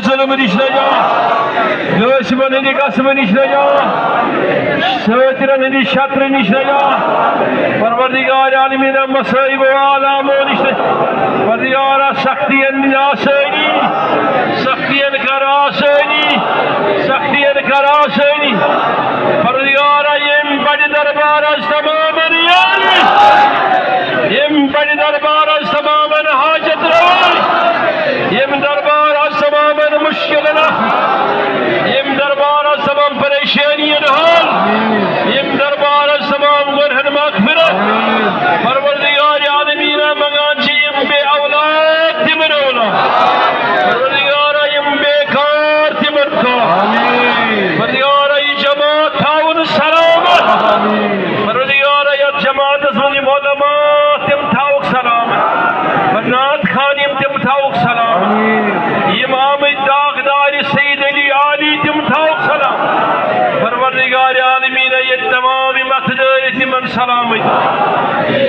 ظلم نش نجا غٲصِبن ہٕنٛدِ قسمہٕ نش نجا سٲتِرن ہٕنٛدِ شطرٕ نش نجا پروردگار عالمیٖن مصائب و آلامو نش پروردگارا سختین آسٲنی سختین کر آسٲنی سختین کر آسٲنی پروردگارا یم بڑِ دربارس تمامن یاری یم بڑِ دربارس تمامن حاجت روی یم دربارس تمامن مشکل یم دربارس تمام پریشانین حل یم دربارس تمام گنہن مغفرت پروردگار عالمین منگان چھ یم بے اولاد تمن اولاد پروردگار یم بے کار تمن کار پروردگار یہ جماعت تھاون سلامت پروردگار یہ جماعت من علماء تم تھاوک سلامت نعت خان یم تم تھاوک سلامت امام داغدار سید علی عالی تم تھاوک سلام پروردگار عالمین یہ تمام مقدار تمن سلامت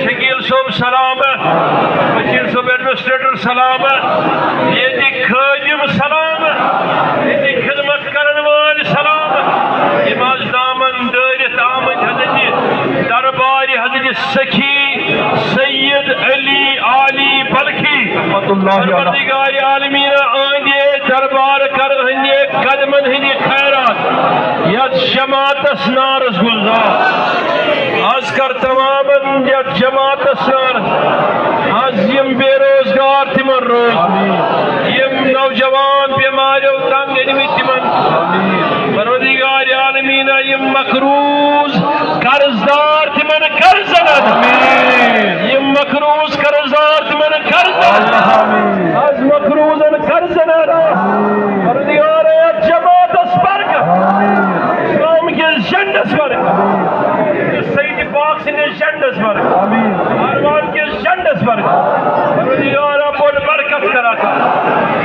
شکیل صوب سلامت بشیر صوب ایڈمنسٹریٹر سلامت یہ خادم سلامت یہ خدمت کرن وال سلامت اماز دامن دارت آمد حضرت دربار حضرت سخی سید علی عالی بلخی پروردگار عالمین آئندے دربار کر ہندے قدمن ہندی خیرات یت جماعت نارس گلزار آج کر تمام یت جماعت نارس آج یم بے روزگار تمن روز یم نوجوان بیماریو تنگ انوی تمن پروردگار عالمین یم مقروض قرضدار تمن قرضن یم مقروض قرضدار تمن قرضن آج مقروضن قرضن پروردگار جماعت برکت اسلام کے جنڈس برکت سید پاک سے جنڈس برکت ارمان کے جنڈس برکت پروردگار بول برکت کرا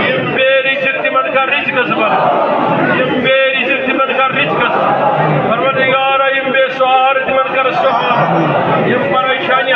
یم بے رزق تمن کا رزق برکت یم بے رزق تمن کا رزق پروردگار یم بے سہار تمن کا سہار یم پریشانی